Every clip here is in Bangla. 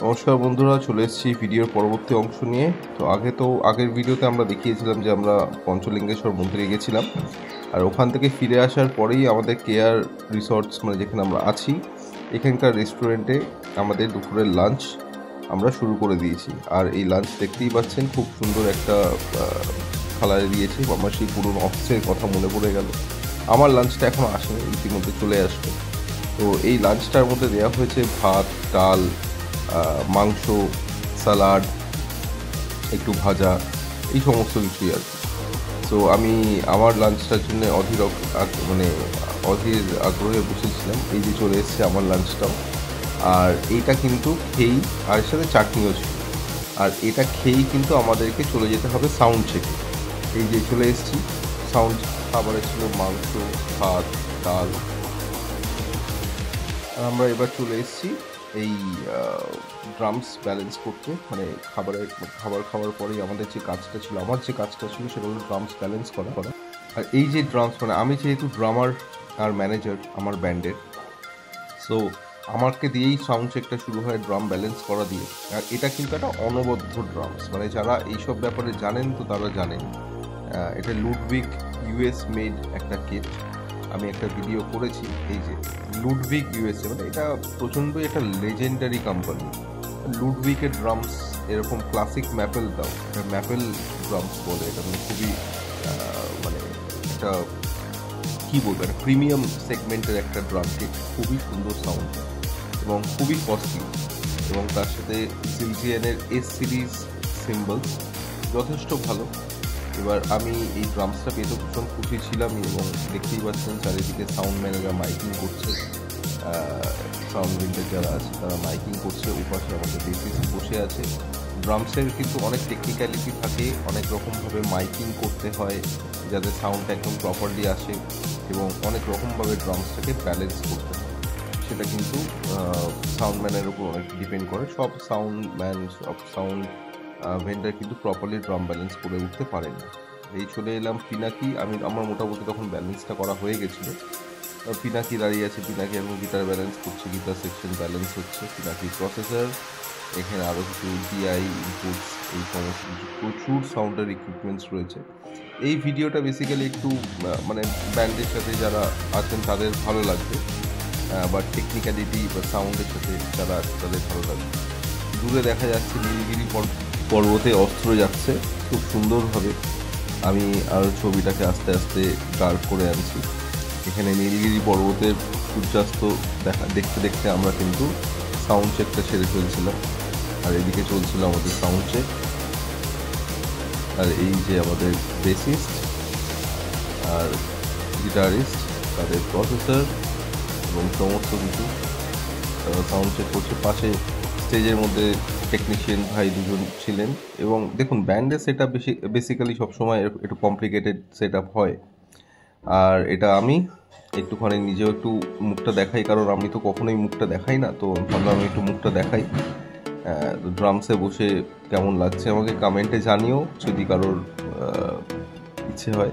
নমস্কার বন্ধুরা, চলে এসেছি ভিডিওর পরবর্তী অংশ নিয়ে। তো আগের ভিডিওতে আমরা দেখিয়েছিলাম যে আমরা পঞ্চলিঙ্গেশ্বর মন্দিরে গেছিলাম, আর ওখান থেকে ফিরে আসার পরেই আমাদের কেয়ার রিসর্টস মানে যেখানে আমরা আছি এখানকার রেস্টুরেন্টে আমাদের দুপুরের লাঞ্চ আমরা শুরু করে দিয়েছি। আর এই লাঞ্চ দেখতেই পাচ্ছেন, খুব সুন্দর একটা কালারে দিয়েছি। আমার সেই পুরনো অফিসের কথা মনে পড়ে গেল। আমার লাঞ্চটা এখনও আসেনি, ইতিমধ্যে চলে আসবে। তো এই লাঞ্চটার মধ্যে দেওয়া হয়েছে ভাত, ডাল, মাংস, স্যালাড, একটু ভাজা, এই সমস্ত কিছুই আর কি। তো আমি আমার লাঞ্চটার জন্য অধীর আগ্রহে বসেছিলাম। এই যে চলে এসছে আমার লাঞ্চটাও। আর এইটা কিন্তু খেয়েই, আর এর সাথে চাটনিও ছিল, আর এটা খেয়েই কিন্তু আমাদেরকে চলে যেতে হবে সাউন্ড চেকে। এই যে চলে এসেছি, সাউন্ড খাবারে ছিল মাংস, ভাত, ডাল। আমরা এবার চলে এসেছি এই ড্রামস ব্যালেন্স করতে, মানে খাবার খাওয়ার পরেই আমার যে কাজটা ছিল সেটা হলো ড্রামস ব্যালেন্স করা। আর এই যে ড্রামস, মানে আমি যেহেতু ড্রামার আর ম্যানেজার আমার ব্যান্ডের, সো আমাকে দিয়েই সাউন্ড চেকটা শুরু হয় ড্রাম ব্যালেন্স করা দিয়ে। আর এটা কিন্তু একটা অনবদ্য ড্রামস, মানে যারা এইসব ব্যাপারে জানেন তো তারা জানেন। এটা লুডভিগ ইউএস মেড একটা কিট। আমি একটা ভিডিও করেছি, এই যে লুডভিগ ইউএসএ, মানে এটা প্রচণ্ডই একটা লেজেন্ডারি কোম্পানি। লুডভিগের ড্রামস এরকম ক্লাসিক ম্যাপেল দাও, এটা ম্যাপেল ড্রামস বলে। এটা মানে খুবই মানে একটা কী বলবো, একটা প্রিমিয়াম সেগমেন্টের একটা ড্রাম কিট, খুবই সুন্দর সাউন্ড এবং খুবই কস্টলি। এবং তার সাথে জিলজিয়ানের এস সিরিজ সিম্বল যথেষ্ট ভালো। এবার আমি এই ড্রামসটা পেয়ে তো ভীষণ খুশি ছিলাম, এবং দেখতেই পাচ্ছেন চারিদিকে সাউন্ড ম্যানেরা মাইকিং করছে, সাউন্ড বিল্ডার যারা আছে তারা মাইকিং করছে, ওপাশে আমাদের বেসিস বসে আছে। ড্রামসের কিন্তু অনেক টেকনিক্যালিটি থাকে, অনেক রকমভাবে মাইকিং করতে হয় যাতে সাউন্ডটা একদম প্রপারলি আসে, এবং অনেক রকমভাবে ড্রামসটাকে ব্যালেন্স করতে হয়। সেটা কিন্তু সাউন্ডম্যানের উপর অনেক ডিপেন্ড করে। সব সাউন্ড ভেন্ডার কিন্তু প্রপারলি ড্রাম ব্যালেন্স করে উঠতে পারেন না। এই চলে এলাম পিনাকি। আমার মোটামুটি তখন ব্যালেন্সটা করা হয়ে গেছিলো। পিনাকি দাঁড়িয়ে আছে, পিনাকি এখন গিটার ব্যালেন্স করছে, গিটার সেকশন ব্যালেন্স হচ্ছে। পিনাকি প্রসেসর, এখানে আরও কিছু ডিআই ইনপুটস, এই সমস্ত কিছু প্রচুর সাউন্ডের ইকুইপমেন্টস রয়েছে। এই ভিডিওটা বেসিক্যালি একটু মানে ব্যান্ডের সাথে যারা আছেন তাদের ভালো লাগবে, বা টেকনিক্যালিটি বা সাউন্ডের সাথে যারা আছে তাদের ভালো লাগবে। দূরে দেখা যাচ্ছে নীলগিরি পর্বতে অস্ত্র যাচ্ছে খুব সুন্দরভাবে। আমি আর ছবিটাকে আস্তে আস্তে ডার্ক করে আনছি। এখানে নীলগিরি পর্বতের সূর্যাস্ত দেখতে দেখতে আমরা কিন্তু সাউন্ড চেকটা সেরে ফেলছিলাম, আর এদিকে চলছিল আমাদের সাউন্ড চেক। আর এই যে আমাদের বেসিস্ট আর গিটারিস্ট, তাদের প্রসেসর এবং সমস্ত কিছু সাউন্ড চেক করছে। পাশে স্টেজের মধ্যে টেকনিশিয়ান ভাই দুজন ছিলেন। এবং দেখুন, ব্যান্ডের সেট আপ বেসিক্যালি সবসময় একটু কমপ্লিকেটেড সেট আপ হয়। আর এটা আমি একটুখানি নিজেও একটু মুখটা দেখাই, কারণ আমি তো কখনোই মুখটা দেখাই না, তো ভাবলাম আমি একটু মুখটা দেখাই। ড্রামসে বসে কেমন লাগছে আমাকে কমেন্টে জানিও যদি কারোর ইচ্ছে হয়।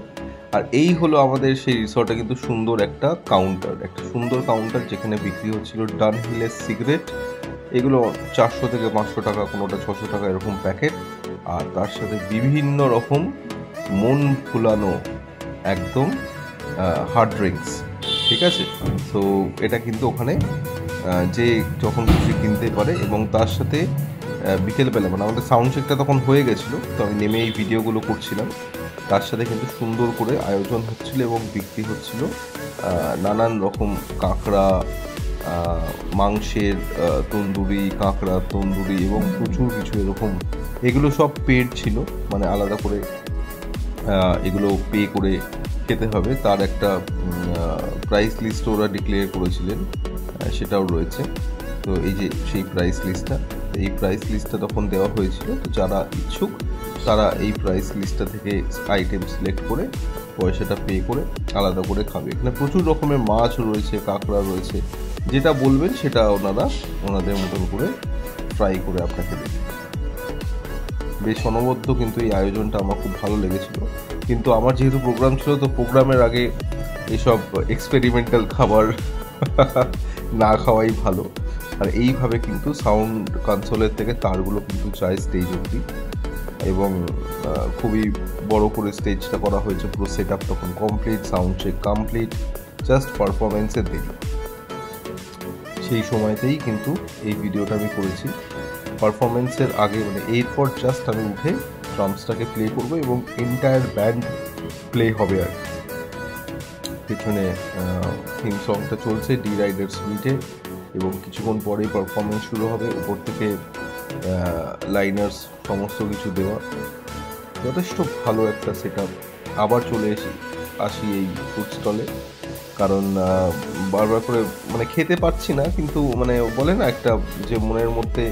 আর এই হলো আমাদের সেই রিসর্টে কিন্তু সুন্দর একটা কাউন্টার, যেখানে বিক্রি হচ্ছিল ডানহিলের সিগারেট। এগুলো 400 থেকে 500 টাকা, কোনোটা 600 টাকা এরকম প্যাকেট। আর তার সাথে বিভিন্ন রকম মন ফুলানো একদম হার্ড ড্রিঙ্কস, ঠিক আছে। তো এটা কিন্তু ওখানে যে যখন খুশি কিনতে পারে। এবং তার সাথে বিকেলবেলা, মানে আমাদের সাউন্ড চেকটা তখন হয়ে গেছিলো, তো আমি নেমে এই ভিডিওগুলো করছিলাম। তার সাথে কিন্তু সুন্দর করে আয়োজন হচ্ছিল এবং বিক্রি হচ্ছিল নানান রকম কাঁকড়া, মাংসের তন্দুরি, কাঁকড়া তন্দুরি এবং প্রচুর কিছু এরকম। এগুলো সব পেড ছিল, মানে আলাদা করে এগুলো পে করে খেতে হবে। তার একটা প্রাইস লিস্ট ওরা ডিক্লেয়ার করেছিলেন, সেটাও রয়েছে। তো এই যে সেই প্রাইস লিস্টটা তখন দেওয়া হয়েছিল। তো যারা ইচ্ছুক তারা এই প্রাইস লিস্টটা থেকে আইটেম সিলেক্ট করে পয়সাটা পে করে আলাদা করে খাবে। এখানে প্রচুর রকমের মাছ রয়েছে, কাঁকড়া রয়েছে, যেটা বলবেন সেটা ওনাদের মতন করে ফ্রাই করে আপনাকে দেবে। বেশ অনবদ্য কিন্তু এই আয়োজনটা আমার খুব ভালো লেগেছিল। কিন্তু আমার যেহেতু প্রোগ্রাম ছিল, তো প্রোগ্রামের আগে এসব এক্সপেরিমেন্টাল খাবার না খাওয়াই ভালো। আর এইভাবে কিন্তু সাউন্ড কনসোলের থেকে তারগুলো কিন্তু যায় স্টেজ অবধি, এবং খুবই বড় করে স্টেজটা করা হয়েছে, পুরো সেট আপ তখন complete, sound check complete, just পারফরমেন্সের দেরি। সেই সময়তেই কিন্তু এই ভিডিওটা আমি করেছি। পারফরমেন্সের আগে মানে এরপর জাস্ট আমি উঠে ড্রামসটাকে প্লে করবো এবং এন্টায়ার ব্যান্ড প্লে হবে আর কি। পেছনে থিম সংটা চলছে ডি রাইডার সুইটে, এবং কিছুক্ষণ পরেই পারফরমেন্স শুরু হবে। উপর থেকে লাইনার্স সমস্ত কিছু দেওয়া, যথেষ্ট ভালো একটা সেট আপ। আবার চলে আসি এই ফুড স্টলে, কারণ বারবার করে মানে খেতে পাচ্ছি না, কিন্তু মানে বলে না একটা যে মনের মধ্যে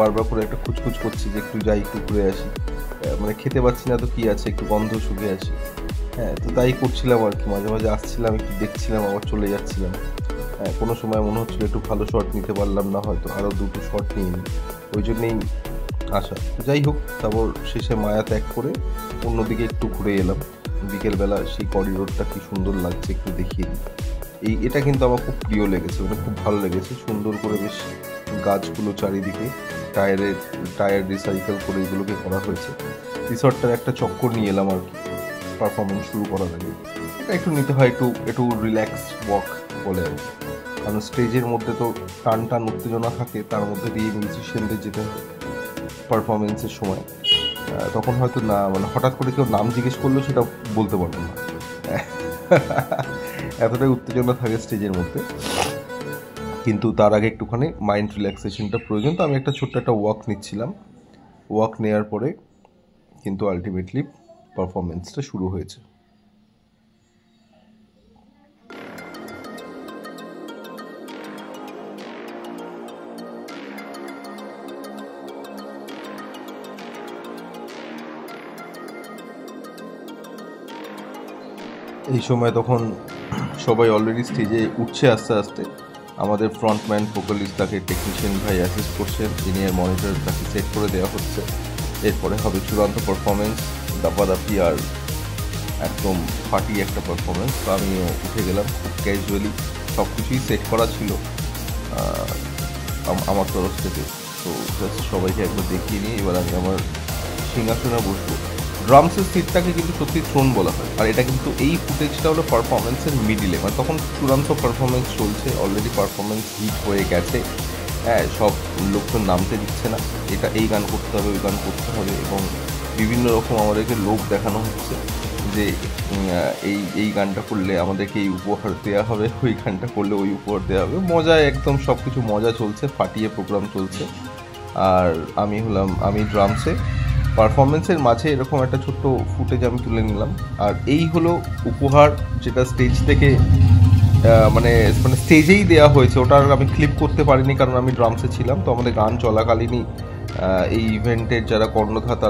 বারবার করে একটা খুচখুচ করছি যে একটু যাই, একটু ঘুরে আসি, মানে খেতে পাচ্ছি না তো কি আছে, একটু গন্ধ শুকে আসি। হ্যাঁ, তো তাই করছিলাম আর কি। মাঝে মাঝে আসছিলাম, একটু দেখছিলাম, আবার চলে যাচ্ছিলাম। হ্যাঁ, কোনো সময় মনে হচ্ছিল একটু ভালো শট নিতে পারলাম না, হয়তো আরও দুটো শট নিয়ে নিই, ওই জন্যেই আসা। তো যাই হোক, তারপর শেষে মায়া ত্যাগ করে অন্যদিকে একটু ঘুরে এলাম। বিকেলবেলা সেই করিডোরটা কি সুন্দর লাগছে একটু দেখিয়ে দিই। এটা কিন্তু আমার খুব প্রিয় লেগেছে, মানে খুব ভালো লেগেছে। সুন্দর করে বেশ গাছগুলো চারিদিকে, টায়ার রিসাইকেল করে এগুলোকে করা হয়েছে। রিসর্টটার একটা চক্কর নিয়ে এলাম আর কি পারফরমেন্স শুরু করার আগে। এটা একটু নিতে হয়, একটু রিল্যাক্স ওয়াক বলে আর কি। কারণ স্টেজের মধ্যে তো টান উত্তেজনা থাকে, তার মধ্যে দিয়ে মিউজিশিয়ানদের যেতে হয় পারফরমেন্সের সময়। তখন হয়তো না মানে হঠাৎ করে কেউ নাম জিজ্ঞেস করলো সেটা বলতে পারবো না, এতটাই উত্তেজনা থাকে স্টেজের মধ্যে। কিন্তু তার আগে একটুখানি মাইন্ড রিল্যাক্সেশনটা প্রয়োজন। তো আমি একটা ছোট্ট একটা ওয়াক নিচ্ছিলাম। ওয়াক নেওয়ার পরে কিন্তু আলটিমেটলি পারফরমেন্সটা শুরু হয়েছে। এই সময় তখন সবাই অলরেডি স্টেজে উঠছে আস্তে আস্তে। আমাদের ফ্রন্টম্যান ভোকালিস্ট, তাকে টেকনিশিয়ান ভাই অ্যাসিস্ট করছেন, ইনিয়ার মনিটর তাকে সেট করে দেওয়া হচ্ছে। এরপরে হবে চূড়ান্ত পারফরমেন্স, দাপাদাপি আর একদম ফাটি একটা পারফরমেন্স। তো আমি উঠে গেলাম খুব ক্যাজুয়ালি, সব কিছুই সেট করা ছিল আমার তরফ থেকে। তো জাস্ট সবাইকে একবার দেখিয়ে নিই, এবার আমি আমার সিংহাসনে বসবো। ড্রামসের সিটটাকে কিন্তু সত্যি থ্রোন বলা হয়, আর এটা কিন্তু এই ফুটেজটা হলো পারফরমেন্সের মিডিলে, মানে তখন চূড়ান্ত পারফরমেন্স চলছে, অলরেডি পারফরমেন্স হিট হয়ে গেছে। হ্যাঁ, সব লোকজন নামতে দিচ্ছে না, এটা এই গান করতে হবে, ওই গান করতে হবে, এবং বিভিন্ন রকম আমাদেরকে লোক দেখানো হচ্ছে যে এই গানটা করলে আমাদেরকে এই উপহার দেওয়া হবে, ওই গানটা করলে ওই উপহার দেওয়া হবে। মজায় একদম সব কিছু মজা চলছে, ফাটিয়ে প্রোগ্রাম চলছে। আর আমি ড্রামসে পারফরমেন্সের মাঝে এরকম একটা ছোট্ট ফুটেজ আমি তুলে নিলাম। আর এই হলো উপহার, যেটা স্টেজ থেকে মানে স্টেজেই দেওয়া হয়েছে। ওটা আমি ক্লিপ করতে পারিনি, কারণ আমি ড্রামসে ছিলাম। তো আমাদের গান চলাকালীনই এই ইভেন্টের যারা কর্ণধার